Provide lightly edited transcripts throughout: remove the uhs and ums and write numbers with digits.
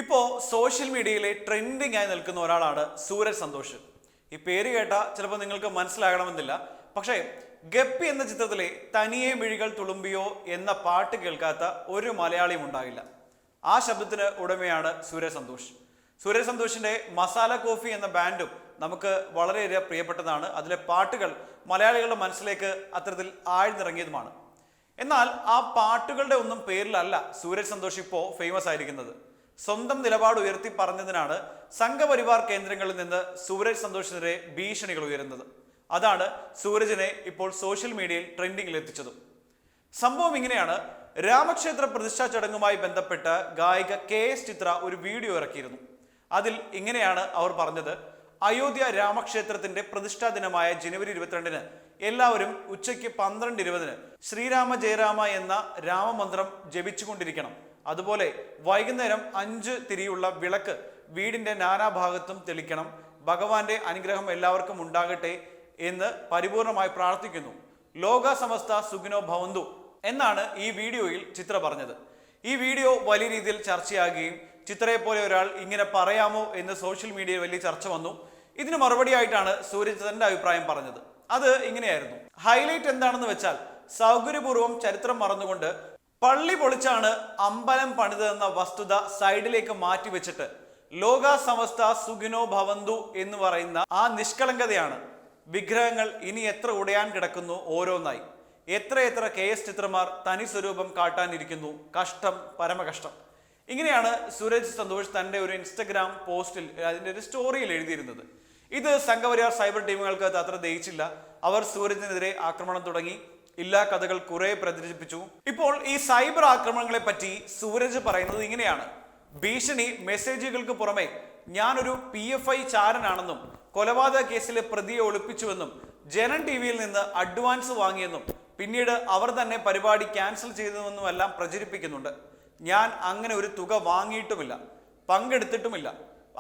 ഇപ്പോൾ സോഷ്യൽ മീഡിയയിലെ ട്രെൻഡിങ് ആയി നിൽക്കുന്ന ഒരാളാണ് സൂരജ് സന്തോഷ്. ഈ പേര് കേട്ട ചിലപ്പോൾ നിങ്ങൾക്ക് മനസ്സിലാകണമെന്നില്ല, പക്ഷേ ഗപ്പി എന്ന ചിത്രത്തിലെ തനിയെ മിഴികൾ തുളുമ്പിയോ എന്ന പാട്ട് കേൾക്കാത്ത ഒരു മലയാളിയും ഉണ്ടാകില്ല. ആ ശബ്ദത്തിന് ഉടമയാണ് സൂരജ് സന്തോഷ്. സൂരജ് സന്തോഷിന്റെ മസാല കോഫി എന്ന ബാൻഡും നമുക്ക് വളരെയേറെ പ്രിയപ്പെട്ടതാണ്. അതിലെ പാട്ടുകൾ മലയാളികളുടെ മനസ്സിലേക്ക് അത്തരത്തിൽ ആഴ്ന്നിറങ്ങിയതുമാണ്. എന്നാൽ ആ പാട്ടുകളുടെ ഒന്നും പേരിലല്ല സൂരജ് സന്തോഷ് ഇപ്പോൾ ഫേമസ് ആയിരിക്കുന്നത്. സ്വന്തം നിലപാട് ഉയർത്തി പറഞ്ഞതിനാണ് സംഘപരിവാർ കേന്ദ്രങ്ങളിൽ നിന്ന് സൂരജ് സന്തോഷിനെതിരെ ഭീഷണികൾ ഉയരുന്നത്. അതാണ് സൂരജിനെ ഇപ്പോൾ സോഷ്യൽ മീഡിയയിൽ ട്രെൻഡിങ്ങിൽ എത്തിച്ചതും. സംഭവം ഇങ്ങനെയാണ്. രാമക്ഷേത്ര പ്രതിഷ്ഠാ ചടങ്ങുമായി ബന്ധപ്പെട്ട് ഗായിക KS ചിത്ര ഒരു വീഡിയോ ഇറക്കിയിരുന്നു. അതിൽ ഇങ്ങനെയാണ് അവർ പറഞ്ഞത്: അയോധ്യ രാമക്ഷേത്രത്തിന്റെ പ്രതിഷ്ഠാ ദിനമായ ജനുവരി 22-ന് എല്ലാവരും ഉച്ചയ്ക്ക് 12:20 ശ്രീരാമ ജയരാമ എന്ന രാമമന്ത്രം ജപിച്ചുകൊണ്ടിരിക്കണം. അതുപോലെ വൈകുന്നേരം 5 തിരിയുള്ള വിളക്ക് വീടിന്റെ നാനാഭാഗത്തും തെളിക്കണം. ഭഗവാന്റെ അനുഗ്രഹം എല്ലാവർക്കും ഉണ്ടാകട്ടെ എന്ന് പരിപൂർണമായി പ്രാർത്ഥിക്കുന്നു. ലോക സമസ്ത സുഖിനോ ഭവന്തു എന്നാണ് ഈ വീഡിയോയിൽ ചിത്ര പറഞ്ഞത്. ഈ വീഡിയോ വലിയ രീതിയിൽ ചർച്ചയാകുകയും ചിത്രയെ പോലെ ഒരാൾ ഇങ്ങനെ പറയാമോ എന്ന് സോഷ്യൽ മീഡിയയിൽ വലിയ ചർച്ച വന്നു. ഇതിന് മറുപടിയായിട്ടാണ് സൂരജ് തന്റെ അഭിപ്രായം പറഞ്ഞത്. അത് ഇങ്ങനെയായിരുന്നു. ഹൈലൈറ്റ് എന്താണെന്ന് വെച്ചാൽ, സൗകര്യപൂർവ്വം ചരിത്രം മറന്നുകൊണ്ട് പള്ളി പൊളിച്ചാണ് അമ്പലം പണിതെന്ന വസ്തുത സൈഡിലേക്ക് മാറ്റിവെച്ചിട്ട് ലോക സമസ്ത സുഖിനോ ഭവന്തു എന്ന് പറയുന്ന ആ നിഷ്കളങ്കതയാണ്. വിഗ്രഹങ്ങൾ ഇനി എത്ര ഉടയാൻ കിടക്കുന്നു ഓരോന്നായി. എത്രയെത്ര KS ചിത്രമാർ തനി സ്വരൂപം കാട്ടാനിരിക്കുന്നു. കഷ്ടം, പരമകഷ്ടം. ഇങ്ങനെയാണ് സൂരജ് സന്തോഷ് തന്റെ ഒരു ഇൻസ്റ്റഗ്രാം പോസ്റ്റിൽ, അതിന്റെ ഒരു സ്റ്റോറിയിൽ എഴുതിയിരുന്നത്. ഇത് സംഘപരിവാർ സൈബർ ടീമുകൾക്ക് അത്ര ദഹിച്ചില്ല. അവർ സൂരജിനെതിരെ ആക്രമണം തുടങ്ങി. ഇല്ലാ കഥകൾ കുറെ പ്രചരിപ്പിച്ചു. ഇപ്പോൾ ഈ സൈബർ ആക്രമണങ്ങളെ പറ്റി സൂരജ് പറയുന്നത് ഇങ്ങനെയാണ്: ഭീഷണി മെസ്സേജുകൾക്ക് പുറമെ ഞാനൊരു PFI ചാരനാണെന്നും കൊലപാതക കേസിലെ പ്രതിയെ ഒളിപ്പിച്ചുവെന്നും ജനൻ TVയിൽ നിന്ന് അഡ്വാൻസ് വാങ്ങിയെന്നും പിന്നീട് അവർ തന്നെ പരിപാടി ക്യാൻസൽ ചെയ്തുവെന്നുമെല്ലാം പ്രചരിപ്പിക്കുന്നുണ്ട്. ഞാൻ അങ്ങനെ ഒരു തുക വാങ്ങിയിട്ടുമില്ല, പങ്കെടുത്തിട്ടുമില്ല,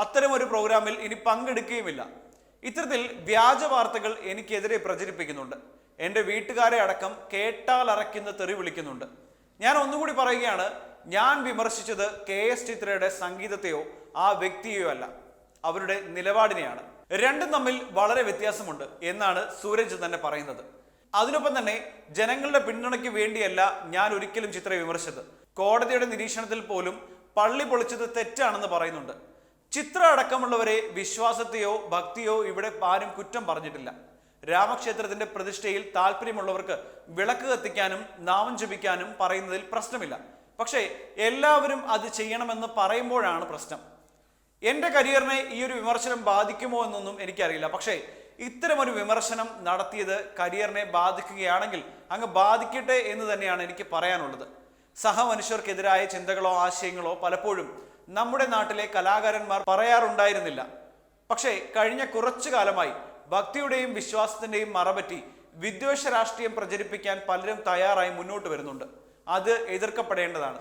അത്തരമൊരു പ്രോഗ്രാമിൽ ഇനി പങ്കെടുക്കുകയുമില്ല. ഇത്തരത്തിൽ വ്യാജ വാർത്തകൾ എനിക്കെതിരെ പ്രചരിപ്പിക്കുന്നുണ്ട്. എൻ്റെ വീട്ടുകാരെ അടക്കം കേട്ടാൽ അറയ്ക്കുന്ന തെറി വിളിക്കുന്നുണ്ട്. ഞാൻ ഒന്നുകൂടി പറയുകയാണ്, ഞാൻ വിമർശിച്ചത് KS ചിത്രയുടെ സംഗീതത്തെയോ ആ വ്യക്തിയെയോ അല്ല, അവരുടെ നിലപാടിനെയാണ്. രണ്ടും തമ്മിൽ വളരെ വ്യത്യാസമുണ്ട് എന്നാണ് സൂരജ് തന്നെ പറയുന്നത്. അതിനൊപ്പം തന്നെ ജനങ്ങളുടെ പിന്തുണയ്ക്ക് വേണ്ടിയല്ല ഞാൻ ഒരിക്കലും ചിത്രയെ വിമർശിച്ചത്. കോടതിയുടെ നിരീക്ഷണത്തിൽ പോലും പള്ളി പൊളിച്ചത് തെറ്റാണെന്ന് പറയുന്നുണ്ട്. ചിത്ര അടക്കമുള്ളവരെ വിശ്വാസത്തെയോ ഭക്തിയോ ഇവിടെ ആരും കുറ്റം പറഞ്ഞിട്ടില്ല. രാമക്ഷേത്രത്തിന്റെ പ്രതിഷ്ഠയിൽ താല്പര്യമുള്ളവർക്ക് വിളക്ക് കത്തിക്കാനും നാമം ജപിക്കാനും പറയുന്നതിൽ പ്രശ്നമില്ല. പക്ഷേ എല്ലാവരും അത് ചെയ്യണമെന്ന് പറയുമ്പോഴാണ് പ്രശ്നം. എൻ്റെ കരിയറിനെ ഈ ഒരു വിമർശനം ബാധിക്കുമോ എന്നൊന്നും എനിക്കറിയില്ല. പക്ഷേ ഇത്തരമൊരു വിമർശനം നടത്തിയത് കരിയറിനെ ബാധിക്കുകയാണെങ്കിൽ അങ്ങ് ബാധിക്കട്ടെ എന്ന് തന്നെയാണ് എനിക്ക് പറയാനുള്ളത്. സഹമനുഷ്യർക്കെതിരായ ചിന്തകളോ ആശയങ്ങളോ പലപ്പോഴും നമ്മുടെ നാട്ടിലെ കലാകാരന്മാർ പറയാറുണ്ടായിരുന്നില്ല. പക്ഷേ കഴിഞ്ഞ കുറച്ചു കാലമായി ഭക്തിയുടെയും വിശ്വാസത്തിന്റെയും മറപറ്റി വിദ്വേഷ രാഷ്ട്രീയം പ്രചരിപ്പിക്കാൻ പലരും തയ്യാറായി മുന്നോട്ട് വരുന്നുണ്ട്. അത് എതിർക്കപ്പെടേണ്ടതാണ്.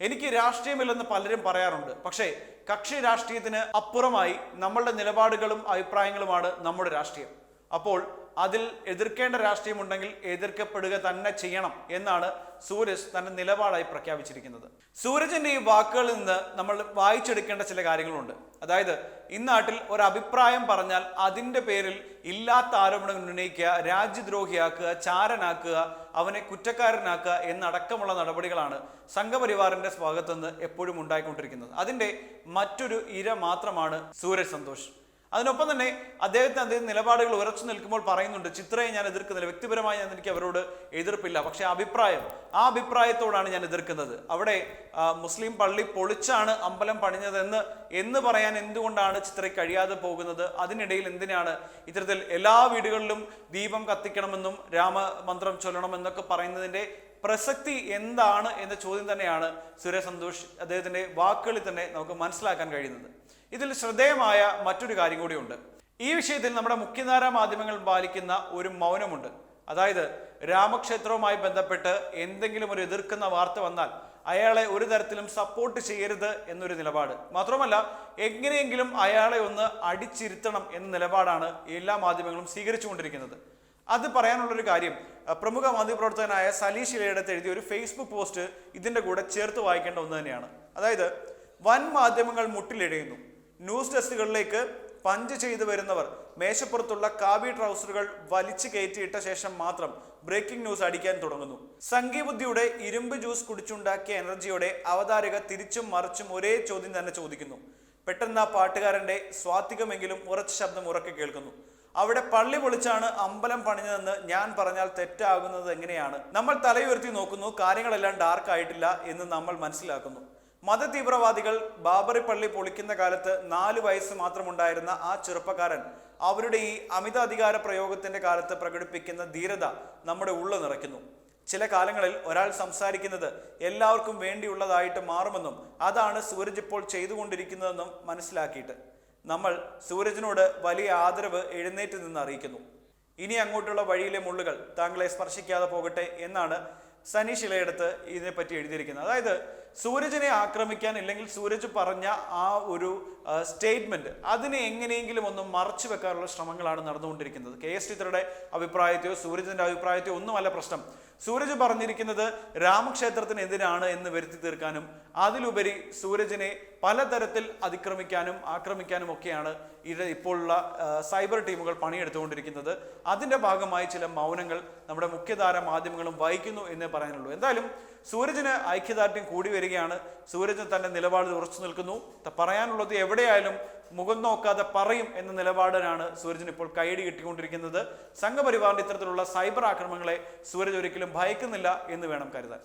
എനിക്ക് രാഷ്ട്രീയമില്ലെന്ന് പലരും പറയാറുണ്ട്. പക്ഷേ കക്ഷി രാഷ്ട്രീയത്തിന് അപ്പുറമായി നമ്മളുടെ നിലപാടുകളും അഭിപ്രായങ്ങളുമാണ് നമ്മുടെ രാഷ്ട്രീയം. അപ്പോൾ അതിൽ എതിർക്കേണ്ട രാഷ്ട്രീയമുണ്ടെങ്കിൽ എതിർക്കപ്പെടുക തന്നെ ചെയ്യണം എന്നാണ് സൂരജ് തന്റെ നിലപാടായി പ്രഖ്യാപിച്ചിരിക്കുന്നത്. സൂരജിന്റെ ഈ വാക്കുകളിൽ നിന്ന് നമ്മൾ വായിച്ചെടുക്കേണ്ട ചില കാര്യങ്ങളുണ്ട്. അതായത്, ഇന്നാട്ടിൽ ഒരു അഭിപ്രായം പറഞ്ഞാൽ അതിൻ്റെ പേരിൽ ഇല്ലാത്ത ആരോപണങ്ങൾ ഉന്നയിക്കുക, രാജ്യദ്രോഹിയാക്കുക, ചാരനാക്കുക, അവനെ കുറ്റക്കാരനാക്കുക എന്നടക്കമുള്ള നടപടികളാണ് സംഘപരിവാറിന്റെ ഭാഗത്തുനിന്ന് എപ്പോഴും ഉണ്ടായിക്കൊണ്ടിരിക്കുന്നത്. അതിന്റെ മറ്റൊരു ഇര മാത്രമാണ് സൂരജ് സന്തോഷ്. അതിനൊപ്പം തന്നെ അദ്ദേഹത്തിന്റെ നിലപാടുകൾ ഉറച്ചു നിൽക്കുമ്പോൾ പറയുന്നുണ്ട്, ചിത്രയെ ഞാൻ എതിർക്കുന്നില്ല, വ്യക്തിപരമായി എനിക്ക് അവരോട് എതിർപ്പില്ല, പക്ഷെ ആ അഭിപ്രായത്തോടാണ് ഞാൻ എതിർക്കുന്നത്. അവിടെ മുസ്ലിം പള്ളി പൊളിച്ചാണ് അമ്പലം പണിഞ്ഞതെന്ന് പറയാൻ എന്തുകൊണ്ടാണ് ചിത്രയ്ക്ക് കഴിയാതെ പോകുന്നത്? അതിനിടയിൽ എന്തിനാണ് ഇത്തരത്തിൽ എല്ലാ വീടുകളിലും ദീപം കത്തിക്കണമെന്നും രാമമന്ത്രം ചൊല്ലണമെന്നൊക്കെ പറയുന്നതിന്റെ പ്രസക്തി എന്താണ് എന്ന ചോദ്യം തന്നെയാണ് സൂരജ് സന്തോഷ് അദ്ദേഹത്തിന്റെ വാക്കുകളിൽ തന്നെ നമുക്ക് മനസ്സിലാക്കാൻ കഴിയുന്നത്. ഇതിൽ ശ്രദ്ധേയമായ മറ്റൊരു കാര്യം കൂടിയുണ്ട്. ഈ വിഷയത്തിൽ നമ്മുടെ മുഖ്യധാരാ മാധ്യമങ്ങൾ പാലിക്കുന്ന ഒരു മൗനമുണ്ട്. അതായത്, രാമക്ഷേത്രവുമായി ബന്ധപ്പെട്ട് എന്തെങ്കിലും ഒരു എതിർക്കുന്ന വാർത്ത വന്നാൽ അയാളെ ഒരു തരത്തിലും സപ്പോർട്ട് ചെയ്യരുത് എന്നൊരു നിലപാട്. മാത്രമല്ല, എങ്ങനെയെങ്കിലും അയാളെ ഒന്ന് അടിച്ചിരുത്തണം എന്ന നിലപാടാണ് എല്ലാ മാധ്യമങ്ങളും സ്വീകരിച്ചുകൊണ്ടിരിക്കുന്നത്. അത് പറയാനുള്ളൊരു കാര്യം, പ്രമുഖ മാധ്യമപ്രവർത്തകനായ സലീഷ് ഇലയിടത്ത് എഴുതിയ ഒരു ഫേസ്ബുക്ക് പോസ്റ്റ് ഇതിൻ്റെ കൂടെ ചേർത്ത് വായിക്കേണ്ട ഒന്ന് തന്നെയാണ്. അതായത്, വൻ മാധ്യമങ്ങൾ മുട്ടിലിഴയുന്നു. ന്യൂസ് ഡെസ്കുകളിലേക്ക് പഞ്ച് ചെയ്തു വരുന്നവർ മേശപ്പുറത്തുള്ള കാവി ട്രൗസറുകൾ വലിച്ചു കയറ്റിയിട്ട ശേഷം മാത്രം ബ്രേക്കിംഗ് ന്യൂസ് അടിക്കാൻ തുടങ്ങുന്നു. സംഘീബുദ്ധിയുടെ ഇരുമ്പ് ജ്യൂസ് കുടിച്ചുണ്ടാക്കിയ എനർജിയോടെ അവതാരക തിരിച്ചും മറിച്ചും ഒരേ ചോദ്യം തന്നെ ചോദിക്കുന്നു. പെട്ടെന്ന് ആ പാട്ടുകാരന്റെ സ്വാത്വികമെങ്കിലും ഉറച്ച ശബ്ദം ഉറക്കെ കേൾക്കുന്നു. അവിടെ പള്ളി പൊളിച്ചാണ് അമ്പലം പണിഞ്ഞതെന്ന് ഞാൻ പറഞ്ഞാൽ തെറ്റാകുന്നത് എങ്ങനെയാണ്? നമ്മൾ തലയുയർത്തി നോക്കുന്നു. കാര്യങ്ങളെല്ലാം ഡാർക്ക് ആയിട്ടില്ല എന്ന് നമ്മൾ മനസ്സിലാക്കുന്നു. മതതീവ്രവാദികൾ ബാബറി പള്ളി പൊളിക്കുന്ന കാലത്ത് 4 വയസ്സ് മാത്രമുണ്ടായിരുന്ന ആ ചെറുപ്പക്കാരൻ അവരുടെ ഈ അമിത അധികാര പ്രയോഗത്തിന്റെ കാലത്ത് പ്രകടിപ്പിക്കുന്ന ധീരത നമ്മുടെ ഉള്ളു നിറയ്ക്കുന്നു. ചില കാലങ്ങളിൽ ഒരാൾ സംസാരിക്കുന്നത് എല്ലാവർക്കും വേണ്ടിയുള്ളതായിട്ട് മാറുമെന്നും അതാണ് സൂരജ് ഇപ്പോൾ ചെയ്തുകൊണ്ടിരിക്കുന്നതെന്നും മനസ്സിലാക്കിയിട്ട് നമ്മൾ സൂരജിനോട് വലിയ ആദരവ് എഴുന്നേറ്റ് നിന്ന് അറിയിക്കുന്നു. ഇനി അങ്ങോട്ടുള്ള വഴിയിലെ മുള്ളുകൾ താങ്കളെ സ്പർശിക്കാതെ പോകട്ടെ എന്നാണ് സനീഷ് ഇളയെടുത്ത് ഇതിനെപ്പറ്റി എഴുതിയിരിക്കുന്നത്. അതായത് സൂരജിനെ ആക്രമിക്കാൻ, ഇല്ലെങ്കിൽ സൂരജ് പറഞ്ഞ ആ ഒരു സ്റ്റേറ്റ്മെന്റ് അതിനെ എങ്ങനെയെങ്കിലും ഒന്ന് മറച്ചു വെക്കാനുള്ള ശ്രമങ്ങളാണ് നടന്നുകൊണ്ടിരിക്കുന്നത്. KS ചിത്രയുടെ അഭിപ്രായത്തെയോ സൂരജിന്റെ അഭിപ്രായത്തെയോ ഒന്നുമല്ല പ്രശ്നം. സൂരജ് പറഞ്ഞിരിക്കുന്നത് രാമക്ഷേത്രത്തിന് എതിരാണ് എന്ന് വരുത്തി തീർക്കാനും അതിലുപരി സൂരജിനെ പലതരത്തിൽ അതിക്രമിക്കാനും ആക്രമിക്കാനും ഒക്കെയാണ് ഇപ്പോഴുള്ള സൈബർ ടീമുകൾ പണിയെടുത്തുകൊണ്ടിരിക്കുന്നത്. അതിന്റെ ഭാഗമായി ചില മൗനങ്ങൾ നമ്മുടെ മുഖ്യധാര മാധ്യമങ്ങളും വഹിക്കുന്നു എന്നേ പറയാനുള്ളൂ. എന്തായാലും സൂരജിന് ഐക്യദാർഢ്യം കൂടി വരികയാണ്. സൂരജ് തന്റെ നിലപാടിൽ ഉറച്ചു നിൽക്കുന്നു. പറയാനുള്ളത് എവിടെയായാലും മുഖം നോക്കാതെ പറയും എന്ന നിലപാടിനാണ് സൂരജിന് ഇപ്പോൾ കൈയടി കിട്ടിക്കൊണ്ടിരിക്കുന്നത്. സംഘപരിവാറിന്റെ ഇത്തരത്തിലുള്ള സൈബർ ആക്രമണങ്ങളെ സൂരജ് ഒരിക്കലും ഭയക്കുന്നില്ല എന്ന് വേണം കരുതാൻ.